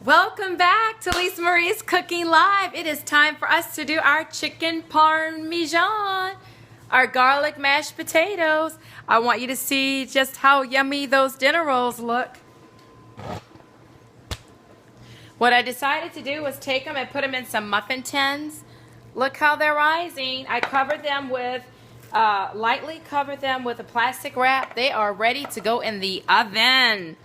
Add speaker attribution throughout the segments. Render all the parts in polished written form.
Speaker 1: Welcome back to Lisa Marie's Cooking Live. It is time for us to do our chicken parmesan, our garlic mashed potatoes. I want you to see just how yummy those dinner rolls look. What I decided to do was take them and put them in some muffin tins. Look how they're rising. I covered them with, lightly covered them with a plastic wrap. They are ready to go in the oven.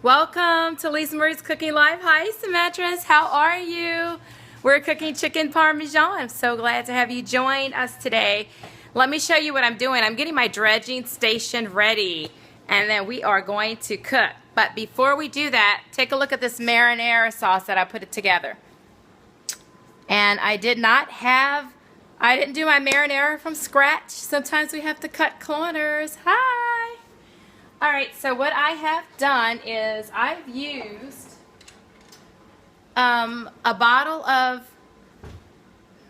Speaker 1: Welcome to Lisa Marie's Cooking Live. Hi, Symmetris. How are you? We're cooking chicken parmesan. I'm so glad to have you join us today. Let me show you what I'm doing. I'm getting my dredging station ready, and then we are going to cook. But before we do that, take a look at this marinara sauce that I put it together. And I didn't do my marinara from scratch. Sometimes we have to cut corners. Hi. All right, so what I have done is I've used a bottle of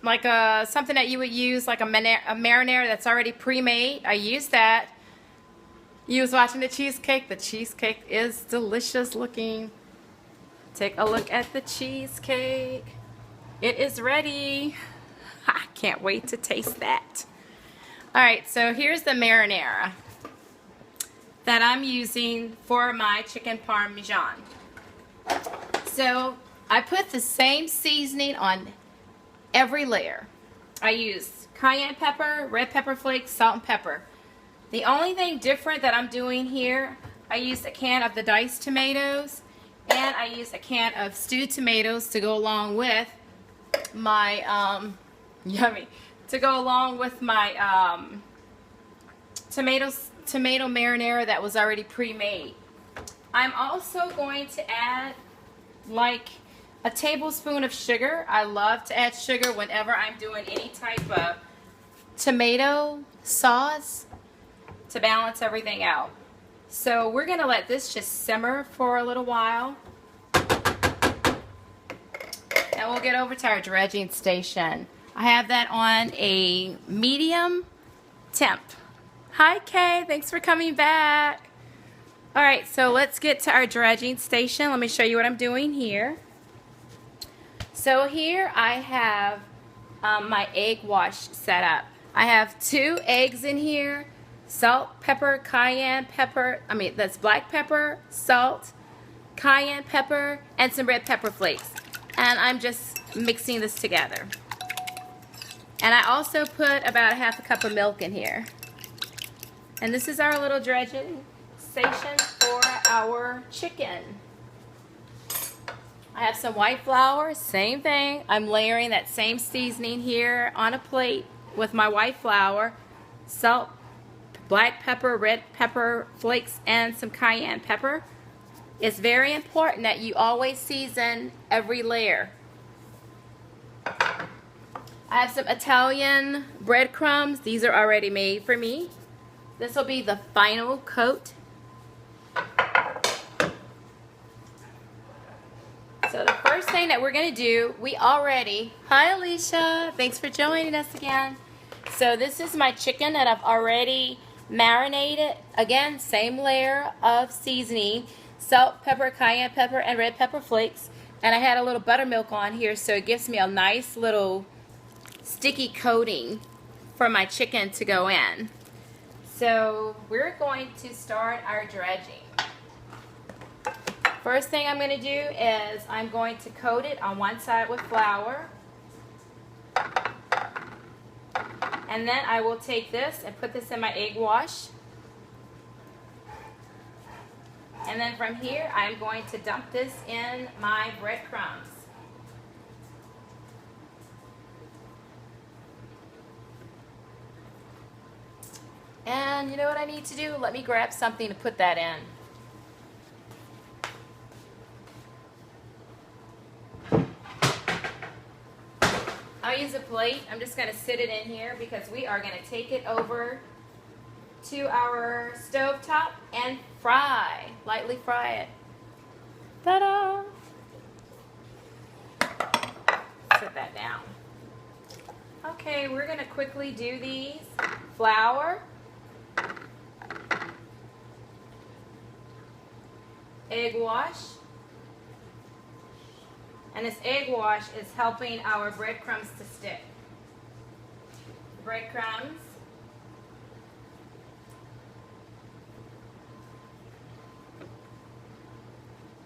Speaker 1: like something that you would use, like a marinara that's already pre-made. I used that. You was watching the cheesecake. The cheesecake is delicious looking. Take a look at the cheesecake. It is ready. I can't wait to taste that. All right, so here's the marinara that I'm using for my chicken parmesan. So I put the same seasoning on every layer. I used cayenne pepper, red pepper flakes, salt and pepper. The only thing different that I'm doing here, I used a can of the diced tomatoes, and I used a can of stewed tomatoes to go along with my tomato marinara that was already pre-made. I'm also going to add like a tablespoon of sugar. I love to add sugar whenever I'm doing any type of tomato sauce to balance everything out. So we're gonna let this just simmer for a little while, and we'll get over to our dredging station. I have that on a medium temp. Hi, Kay. Thanks for coming back. All right, so let's get to our dredging station. Let me show you what I'm doing here. So here I have my egg wash set up. I have 2 eggs in here, salt, pepper, cayenne pepper. That's black pepper, salt, cayenne pepper, and some red pepper flakes. And I'm just mixing this together. And I also put about 1/2 cup of milk in here. And this is our little dredging station for our chicken. I have some white flour, same thing. I'm layering that same seasoning here on a plate with my white flour, salt, black pepper, red pepper flakes, and some cayenne pepper. It's very important that you always season every layer. I have some Italian breadcrumbs. These are already made for me. This will be the final coat. So the first thing that we're going to do, hi Alicia, thanks for joining us again. So this is my chicken that I've already marinated. Again, same layer of seasoning, salt, pepper, cayenne pepper, and red pepper flakes. And I had a little buttermilk on here, so it gives me a nice little sticky coating for my chicken to go in. So we're going to start our dredging. First thing I'm going to do is I'm going to coat it on one side with flour. And then I will take this and put this in my egg wash. And then from here I'm going to dump this in my breadcrumbs. And you know what I need to do? Let me grab something to put that in. I'll use a plate. I'm just going to sit it in here because we are going to take it over to our stove top and lightly fry it. Ta-da! Set that down. Okay, we're going to quickly do these. Flour, egg wash, And this egg wash is helping our breadcrumbs to stick. Breadcrumbs.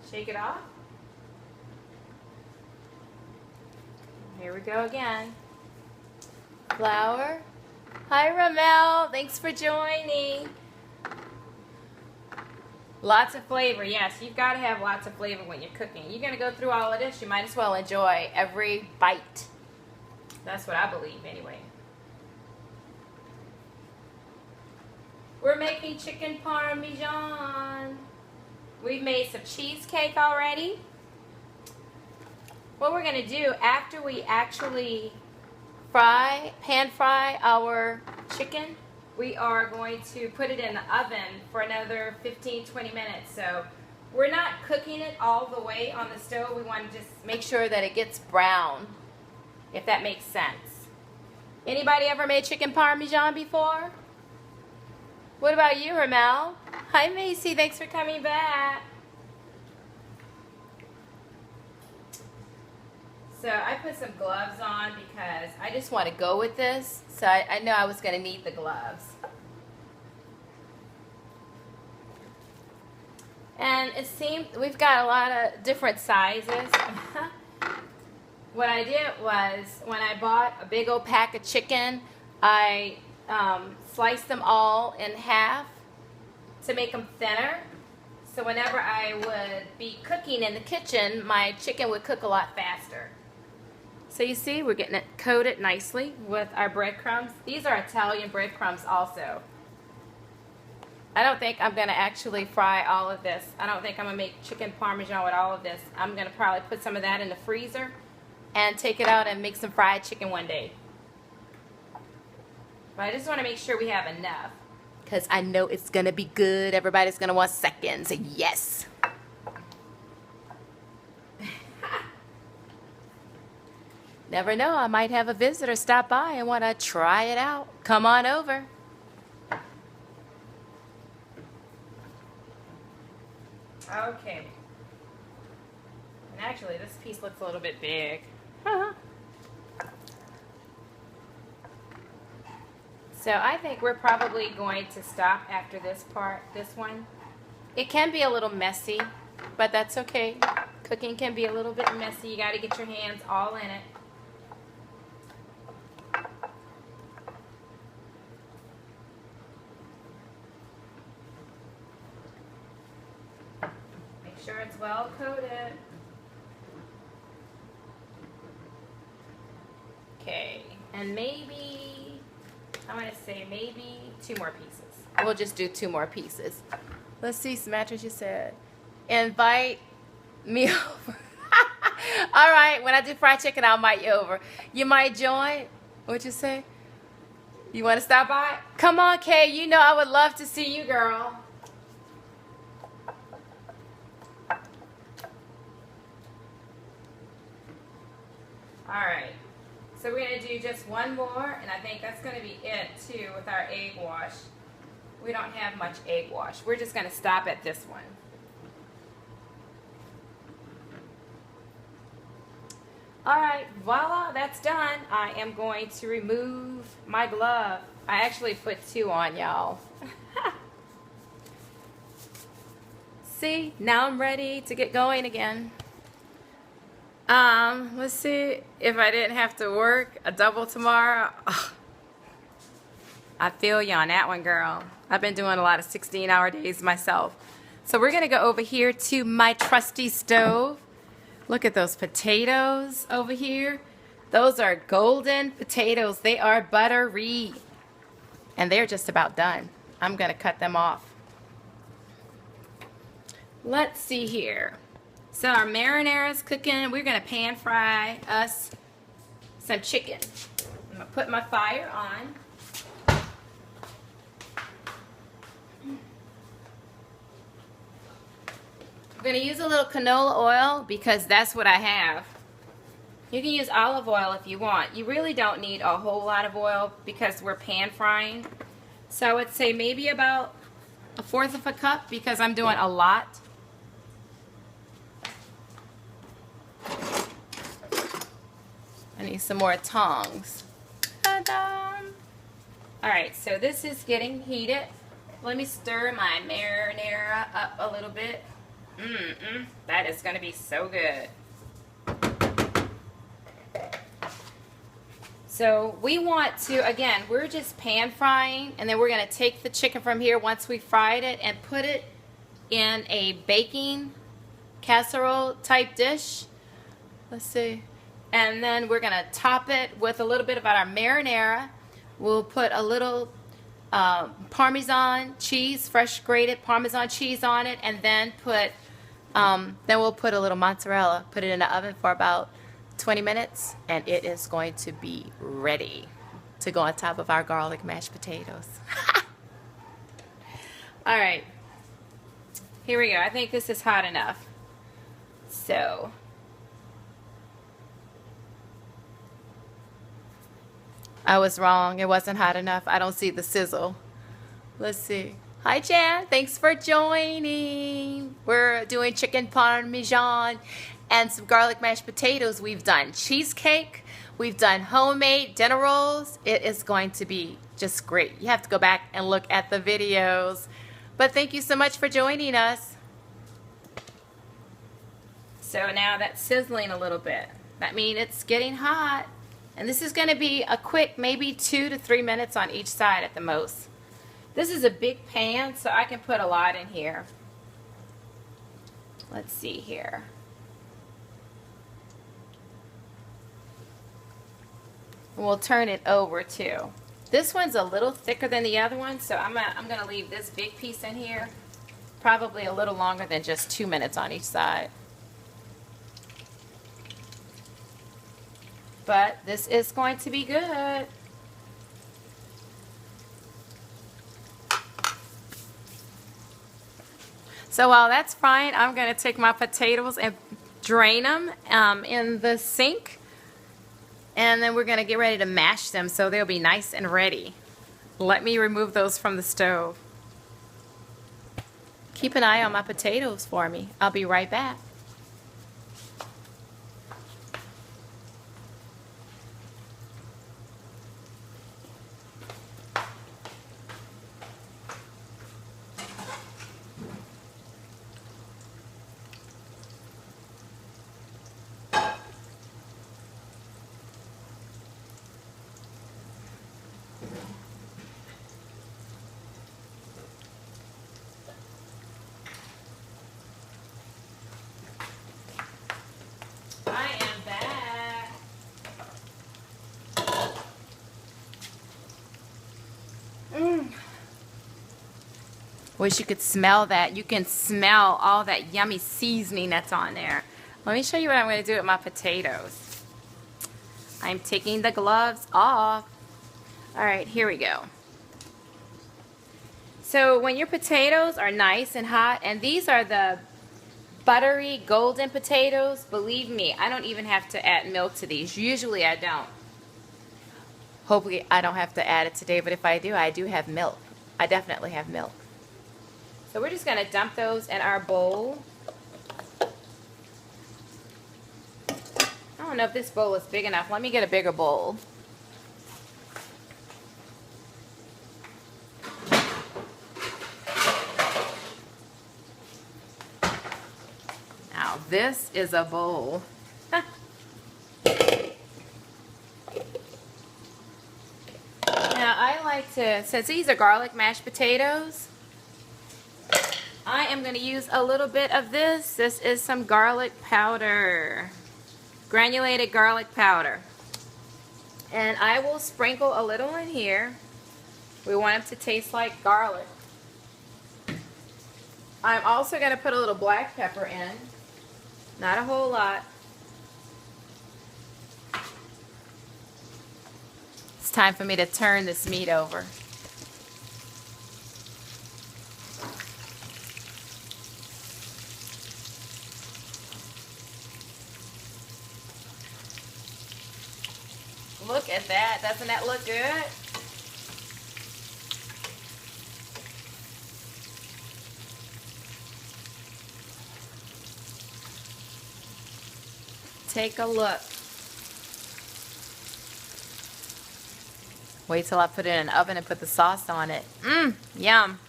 Speaker 1: Shake it off. Here we go again. Flour. Hi, Ramel. Thanks for joining. Lots of flavor. Yes, you've got to have lots of flavor when you're cooking. You're going to go through all of this. You might as well enjoy every bite. That's what I believe anyway. We're making chicken parmesan. We've made some cheesecake already. What we're going to do after we actually pan fry our chicken, we are going to put it in the oven for another 15-20 minutes. So we're not cooking it all the way on the stove. We want to just make sure that it gets brown, if that makes sense. Anybody ever made chicken parmesan before? What about you, Ramel? Hi, Macy. Thanks for coming back. So I put some gloves on because I just want to go with this. So I know I was going to need the gloves. And it seemed we've got a lot of different sizes. What I did was when I bought a big old pack of chicken, I sliced them all in half to make them thinner. So whenever I would be cooking in the kitchen, my chicken would cook a lot faster. So you see, we're getting it coated nicely with our breadcrumbs. These are Italian breadcrumbs also. I don't think I'm going to actually fry all of this. I don't think I'm going to make chicken parmesan with all of this. I'm going to probably put some of that in the freezer and take it out and make some fried chicken one day. But I just want to make sure we have enough, because I know it's going to be good. Everybody's going to want seconds. Yes. Never know, I might have a visitor stop by and want to try it out. Come on over. Okay. And actually, this piece looks a little bit big. So I think we're probably going to stop after this one. It can be a little messy, but that's okay. Cooking can be a little bit messy. You got to get your hands all in it. Sure it's well coated. Okay, and maybe, I'm going to say maybe 2 more pieces. We'll just do 2 more pieces. Let's see, Samantha, you said, invite me over. All right, when I do fried chicken, I'll invite you over. You might join. What'd you say? You want to stop by? Come on, Kay, you know I would love to see you, girl. Alright, so we're going to do just one more, and I think that's going to be it too with our egg wash. We don't have much egg wash. We're just going to stop at this one. Alright, voila, that's done. I am going to remove my glove. I actually put 2 on, y'all. See, now I'm ready to get going again. Let's see, if I didn't have to work a double tomorrow. Oh, I feel you on that one, girl. I've been doing a lot of 16-hour days myself. So we're going to go over here to my trusty stove. Look at those potatoes over here. Those are golden potatoes. They are buttery. And they're just about done. I'm going to cut them off. Let's see here. So our marinara is cooking. We're going to pan fry us some chicken. I'm going to put my fire on. I'm going to use a little canola oil because that's what I have. You can use olive oil if you want. You really don't need a whole lot of oil because we're pan frying. So I would say maybe about 1/4 of a cup because I'm doing a lot. I need some more tongs. Ta-da! All right, so this is getting heated. Let me stir my marinara up a little bit. That is going to be so good. So we want to, again, we're just pan frying, and then we're going to take the chicken from here once we fried it and put it in a baking casserole type dish. Let's see. And then we're going to top it with a little bit of our marinara. We'll put a little Parmesan cheese, fresh grated Parmesan cheese on it, and then we'll put a little mozzarella. Put it in the oven for about 20 minutes, and it is going to be ready to go on top of our garlic mashed potatoes. All right, here we go. I think this is hot enough. So I was wrong. It wasn't hot enough. I don't see the sizzle. Let's see. Hi, Jan. Thanks for joining. We're doing chicken Parmesan and some garlic mashed potatoes. We've done cheesecake. We've done homemade dinner rolls. It is going to be just great. You have to go back and look at the videos. But thank you so much for joining us. So now that's sizzling a little bit. That means it's getting hot. And this is going to be a quick, maybe 2 to 3 minutes on each side at the most. This is a big pan, so I can put a lot in here. Let's see here. We'll turn it over too. This one's a little thicker than the other one, so I'm gonna leave this big piece in here. Probably a little longer than just 2 minutes on each side. But this is going to be good. So while that's frying, I'm going to take my potatoes and drain them in the sink. And then we're going to get ready to mash them so they'll be nice and ready. Let me remove those from the stove. Keep an eye on my potatoes for me. I'll be right back. Wish you could smell that. You can smell all that yummy seasoning that's on there. Let me show you what I'm going to do with my potatoes. I'm taking the gloves off. All right, here we go. So when your potatoes are nice and hot, and these are the buttery golden potatoes, believe me, I don't even have to add milk to these. Usually I don't. Hopefully I don't have to add it today, but if I do have milk. I definitely have milk. So we're just going to dump those in our bowl. I don't know if this bowl is big enough. Let me get a bigger bowl. Now this is a bowl. Now I like to, since these are garlic mashed potatoes, I am going to use a little bit of this. This is some garlic powder, granulated garlic powder. And I will sprinkle a little in here. We want them to taste like garlic. I'm also going to put a little black pepper in. Not a whole lot. It's time for me to turn this meat over. Look at that. Doesn't that look good? Take a look. Wait till I put it in an oven and put the sauce on it. Mmm, yum.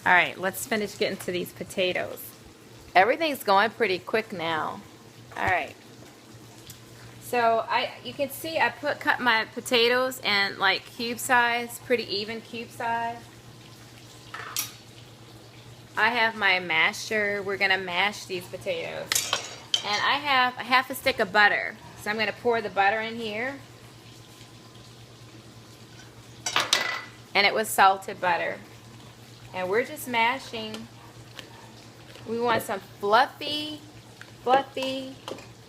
Speaker 1: All right, let's finish getting to these potatoes. Everything's going pretty quick now. All right. So you can see I cut my potatoes in like cube size, pretty even cube size. I have my masher. We're gonna mash these potatoes. And I have a half a stick of butter. So I'm gonna pour the butter in here. And it was salted butter. And we're just mashing. We want some fluffy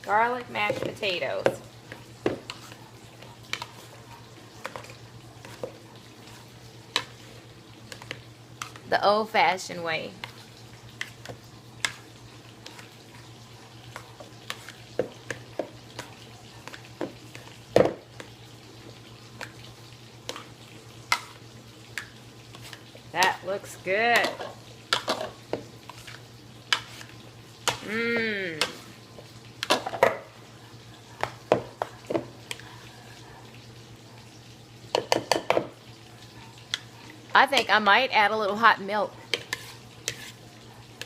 Speaker 1: garlic mashed potatoes. The old-fashioned way. That looks good. Mmm. I think I might add a little hot milk.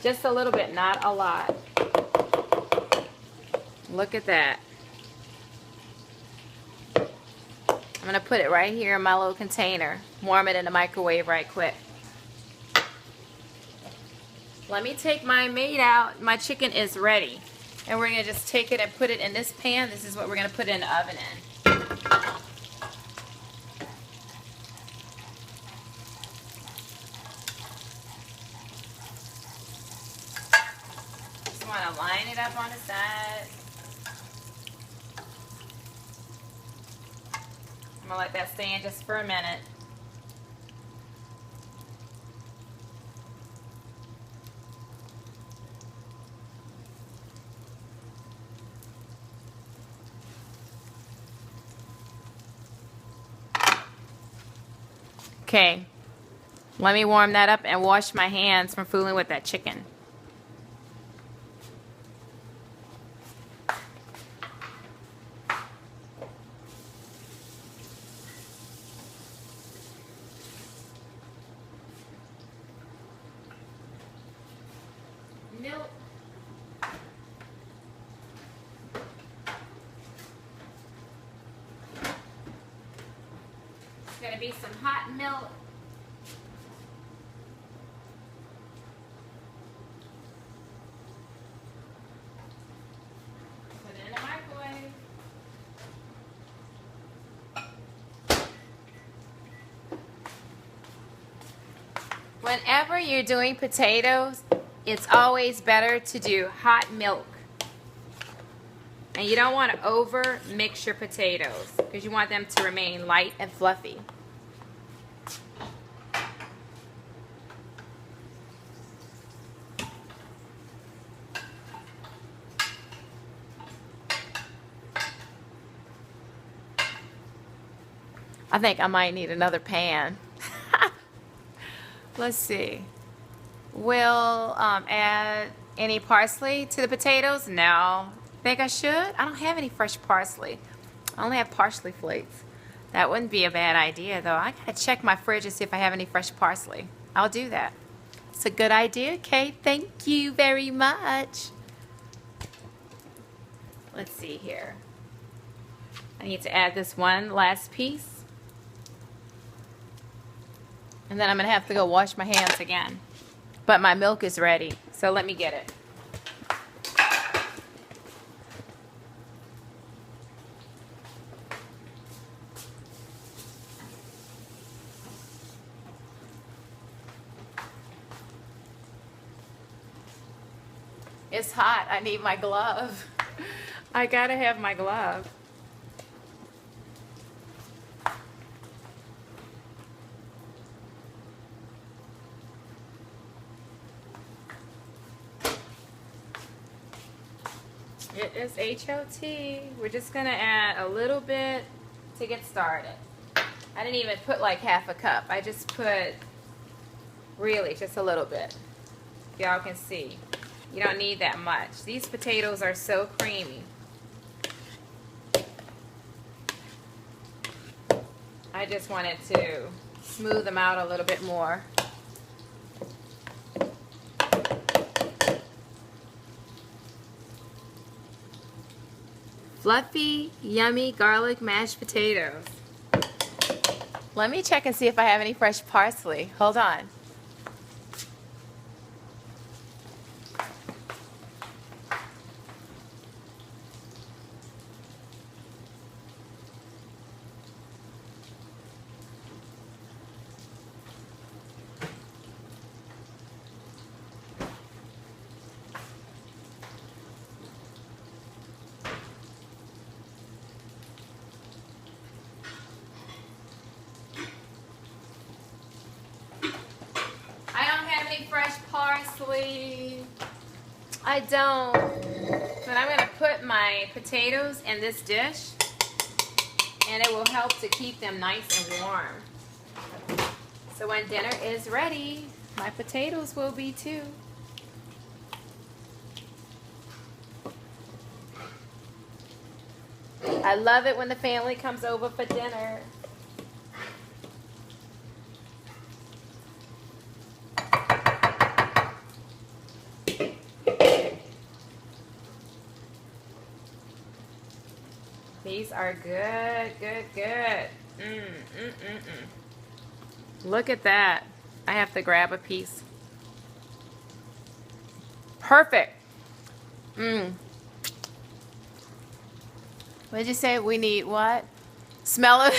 Speaker 1: Just a little bit, not a lot. Look at that. I'm going to put it right here in my little container. Warm it in the microwave right quick. Let me take my meat out. My chicken is ready. And we're going to just take it and put it in this pan. This is what we're going to put in the oven in. Just want to line it up on the side. I'm going to let that stand just for a minute. Okay, let me warm that up and wash my hands from fooling with that chicken. Milk. It's going to be some hot milk. Put it in the microwave. Whenever you're doing potatoes, it's always better to do hot milk. And you don't want to over mix your potatoes because you want them to remain light and fluffy. I think I might need another pan. Let's see. Will add any parsley to the potatoes? No. Think I should? I don't have any fresh parsley. I only have parsley flakes. That wouldn't be a bad idea, though. I gotta check my fridge and see if I have any fresh parsley. I'll do that. It's a good idea, Kate. Thank you very much. Let's see here. I need to add this one last piece. And then I'm gonna have to go wash my hands again. But my milk is ready, so let me get it. It's hot. I need my glove. I gotta have my glove. It is HOT. We're just gonna add a little bit to get started. I didn't even put like half a cup. I just put really just a little bit. Y'all can see. You don't need that much. These potatoes are so creamy. I just wanted to smooth them out a little bit more. Fluffy, yummy garlic mashed potatoes. Let me check and see if I have any fresh parsley. Hold on. Fresh parsley. I don't. But I'm going to put my potatoes in this dish, and it will help to keep them nice and warm. So when dinner is ready, my potatoes will be too. I love it when the family comes over for dinner. These are good, good, good. Look at that. I have to grab a piece. Perfect. What did you say? We need what? Smell of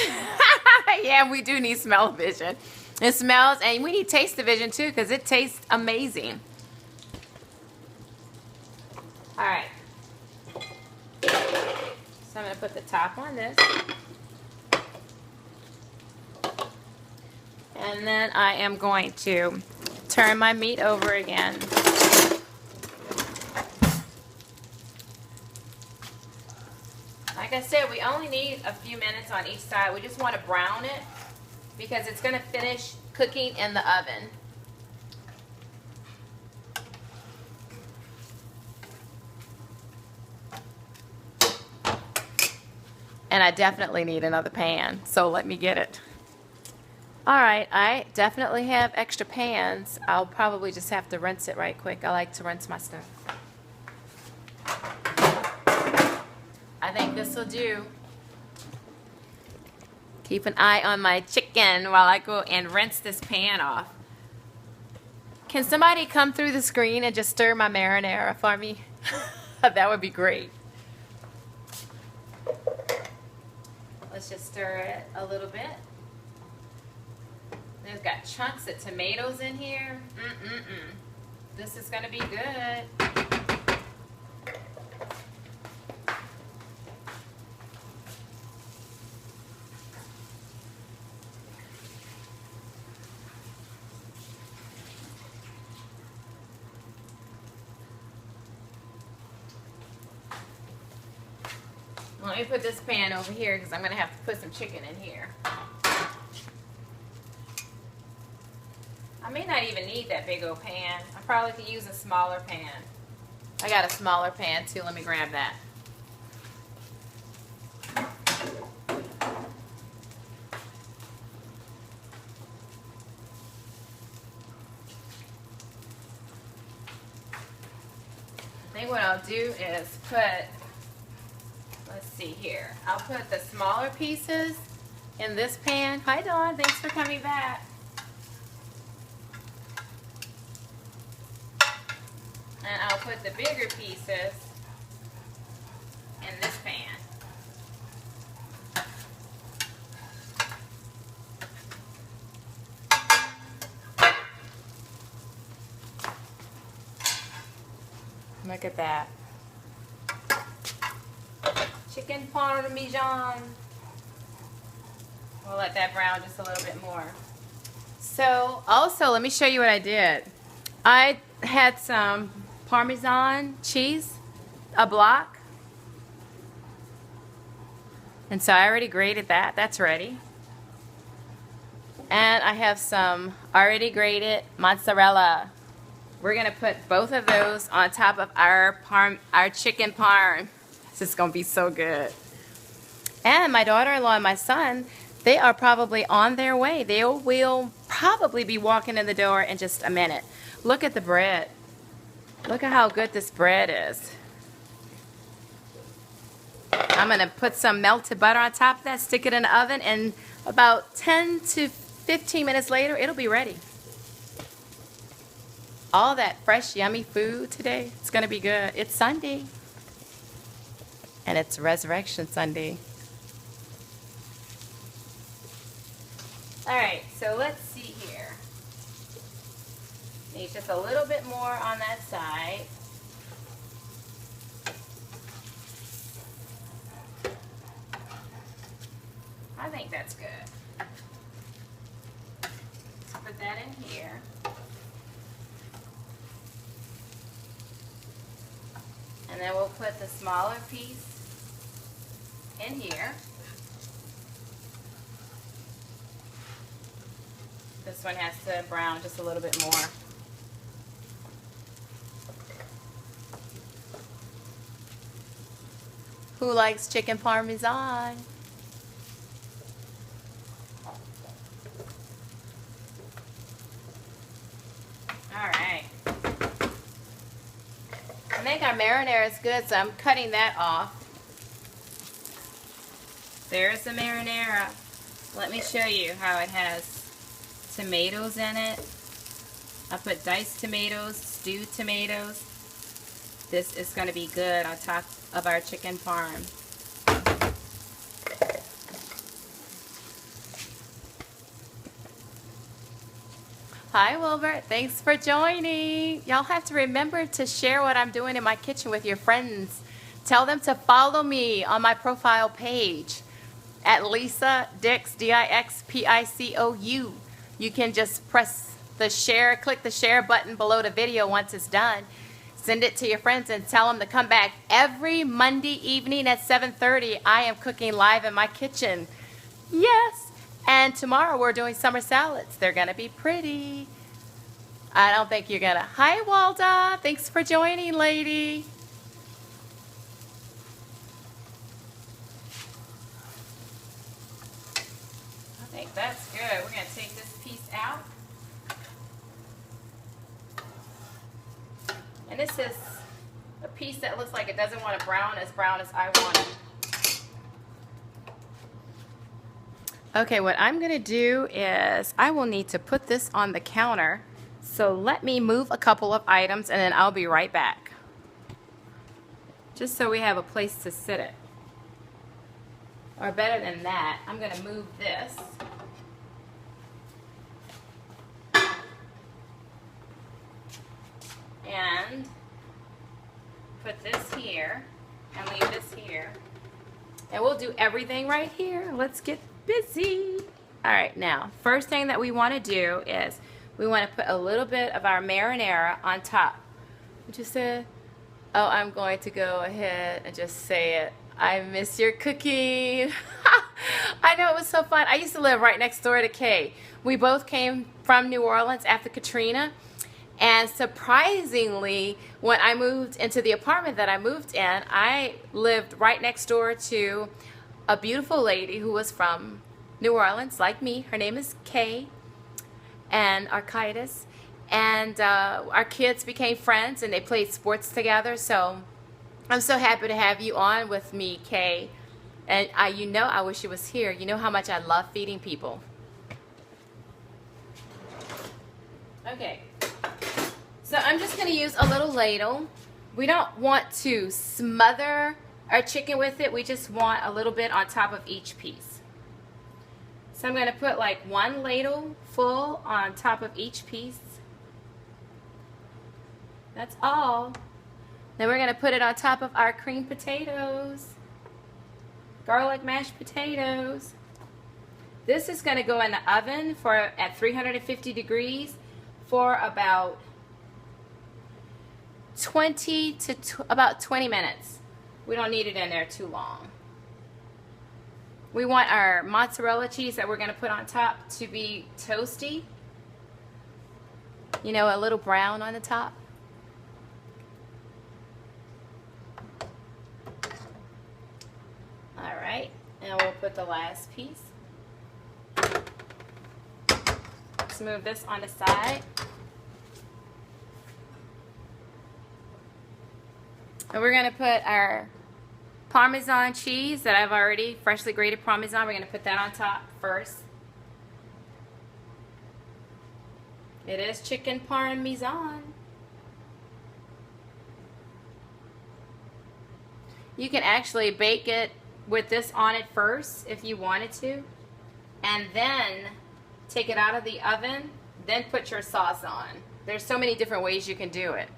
Speaker 1: Yeah, we do need smell-o-vision. It smells, and we need taste-o-vision too, because it tastes amazing. All right. So I'm going to put the top on this. And then I am going to turn my meat over again. Like I said, we only need a few minutes on each side. We just want to brown it because it's going to finish cooking in the oven. And I definitely need another pan, so let me get it. Alright, I definitely have extra pans. I'll probably just have to rinse it right quick. I like to rinse my stuff. I think this will do. Keep an eye on my chicken while I go and rinse this pan off. Can somebody come through the screen and just stir my marinara for me? That would be great. Let's just stir it a little bit. There's got chunks of tomatoes in here. This is going to be good. Let me put this pan over here because I'm going to have to put some chicken in here. I may not even need that big old pan. I probably could use a smaller pan. I got a smaller pan too. Let me grab that. I think what I'll do is put, let's see here. I'll put the smaller pieces in this pan. Hi Dawn, thanks for coming back. And I'll put the bigger pieces in this pan. Look at that. Chicken Parmesan. We'll let that brown just a little bit more. So, also, let me show you what I did. I had some Parmesan cheese, a block. And so I already grated that. That's ready. And I have some already grated mozzarella. We're going to put both of those on top of our chicken parm. This is going to be so good. And my daughter-in-law and my son They are probably on their way. They will probably be walking in the door in just a minute. Look at the bread. Look at how good this bread is. I'm going to put some melted butter on top of that, stick it in the oven, and about 10 to 15 minutes later, it'll be ready. All that fresh, yummy food today, it's going to be good. It's Sunday, and it's Resurrection Sunday. All right, so let's see here. Need just a little bit more on that side. I think that's good. Put that in here. And then we'll put the smaller piece in here. This one has to brown just a little bit more. Who likes chicken Parmesan? Alright. I think our marinara is good, so I'm cutting that off. There's the marinara. Let me show you how it has tomatoes in it. I put diced tomatoes, stewed tomatoes. This is going to be good on top of our chicken parm. Hi Wilbert, thanks for joining. Y'all have to remember to share what I'm doing in my kitchen with your friends. Tell them to follow me on my profile page at Lisa Dix, Dixpicou. You can just press the share, click the share button below the video once it's done. Send it to your friends and tell them to come back every Monday evening at 7:30. I am cooking live in my kitchen. Yes. And tomorrow we're doing summer salads. They're going to be pretty. I don't think you're going to. Hi, Walda. Thanks for joining, lady. I think that's good. We're going to take this piece out. And this is a piece that looks like it doesn't want to brown as I want it. Okay, what I'm going to do is I will need to put this on the counter. So let me move a couple of items and then I'll be right back. Just so we have a place to sit it. Or better than that, I'm going to move this. And put this here and leave this here. And we'll do everything right here. Let's get busy. All right, now, first thing that we want to do is we want to put a little bit of our marinara on top. What you said? Oh, I'm going to go ahead and just say it. I miss your cooking. I know, it was so fun. I used to live right next door to Kay. We both came from New Orleans after Katrina. And surprisingly, when I moved into the apartment that I moved in, I lived right next door to a beautiful lady who was from New Orleans, like me. Her name is Kay and Architis. And our kids became friends and they played sports together. So I'm so happy to have you on with me, Kay. And you know, I wish you was here. You know how much I love feeding people. Okay. So I'm just going to use a little ladle. We don't want to smother our chicken with it. We just want a little bit on top of each piece. So I'm going to put like one ladle full on top of each piece. That's all. Then we're going to put it on top of our creamed potatoes. Garlic mashed potatoes. This is going to go in the oven at 350 degrees for about 20 minutes. We don't need it in there too long. We want our mozzarella cheese that we're going to put on top to be toasty. You know, a little brown on the top. All right, and we'll put the last piece move this on the side. And we're going to put our Parmesan cheese that I've already freshly grated Parmesan. We're going to put that on top first. It is chicken Parmesan. You can actually bake it with this on it first if you wanted to, and then take it out of the oven, then put your sauce on. There's so many different ways you can do it.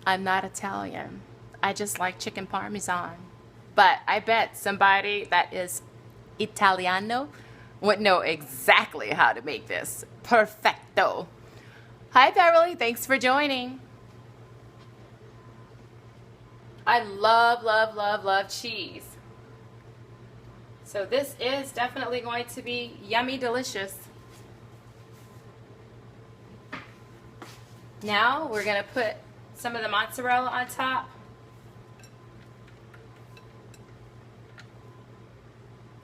Speaker 1: I'm not Italian. I just like chicken Parmesan. But I bet somebody that is Italiano would know exactly how to make this. Perfecto. Hi, Beverly. Thanks for joining. I love, love, love, love cheese. So this is definitely going to be yummy delicious. Now we're going to put some of the mozzarella on top.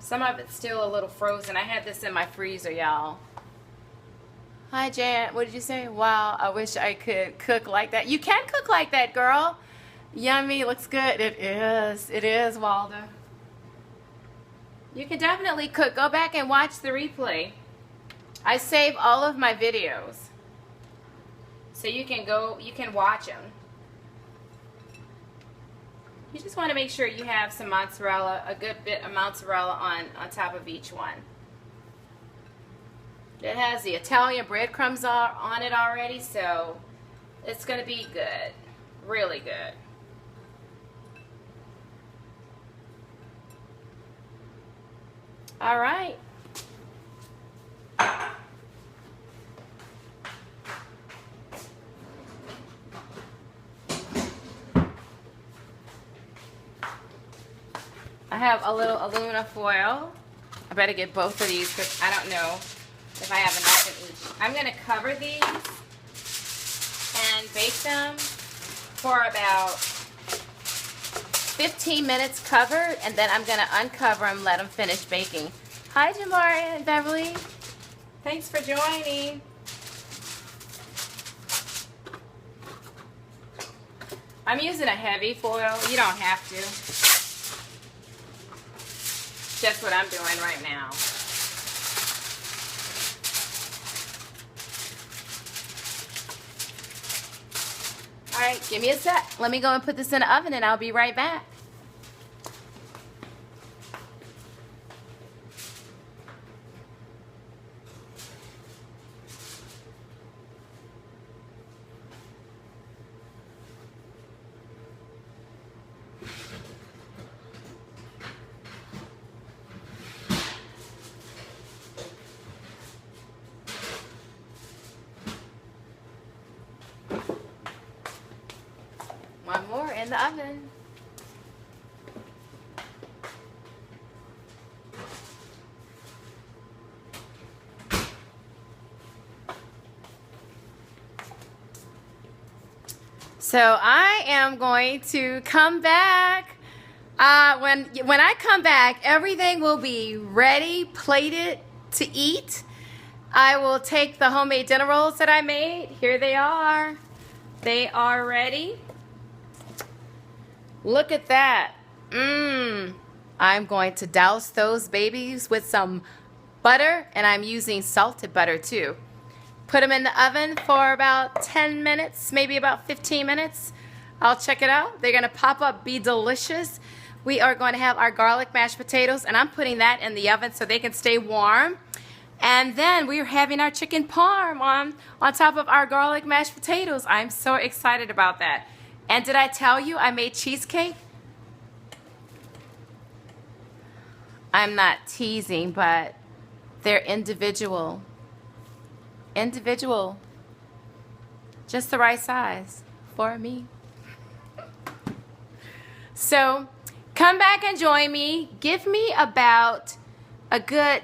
Speaker 1: Some of it's still a little frozen. I had this in my freezer, y'all. Hi, Jan. What did you say? Wow, I wish I could cook like that. You can cook like that, girl. Yummy. Looks good. It is. It is, Walda. You can definitely cook. Go back and watch the replay. I save all of my videos. So you can watch them. You just want to make sure you have some mozzarella, a good bit of mozzarella on top of each one. It has the Italian breadcrumbs on it already, so it's going to be good. Really good. All right. I have a little aluminum foil. I better get both of these because I don't know if I have enough in each. I'm going to cover these and bake them for about 15 minutes covered, and then I'm going to uncover them, let them finish baking. Hi, Jamaria and Beverly. Thanks for joining. I'm using a heavy foil. You don't have to. That's what I'm doing right now. All right, give me a sec. Let me go and put this in the oven and I'll be right back. One more in the oven. So I am going to come back. When I come back, everything will be ready, plated to eat. I will take the homemade dinner rolls that I made. Here they are. They are ready. Look at that. I'm going to douse those babies with some butter, and I'm using salted butter too. Put them in the oven for about 10 minutes, maybe about 15 minutes. I'll check it out. They're going to pop up, be delicious. We are going to have our garlic mashed potatoes, and I'm putting that in the oven so they can stay warm. And then we're having our chicken parm on top of our garlic mashed potatoes. I'm so excited about that. And did I tell you I made cheesecake? I'm not teasing, but they're individual. Individual. Just the right size for me. So come back and join me. Give me about a good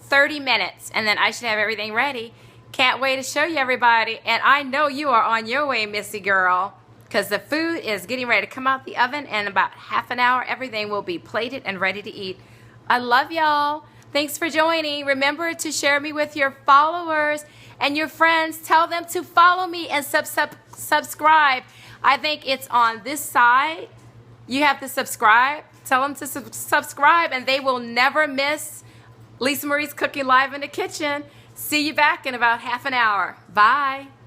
Speaker 1: 30 minutes, and then I should have everything ready. Can't wait to show you everybody. And I know you are on your way, Missy girl, because the food is getting ready to come out the oven, and in about half an hour, everything will be plated and ready to eat. I love y'all. Thanks for joining. Remember to share me with your followers and your friends. Tell them to follow me and subscribe. I think it's on this side. You have to subscribe. Tell them to subscribe, and they will never miss Lisa Marie's Cooking Live in the Kitchen. See you back in about half an hour. Bye.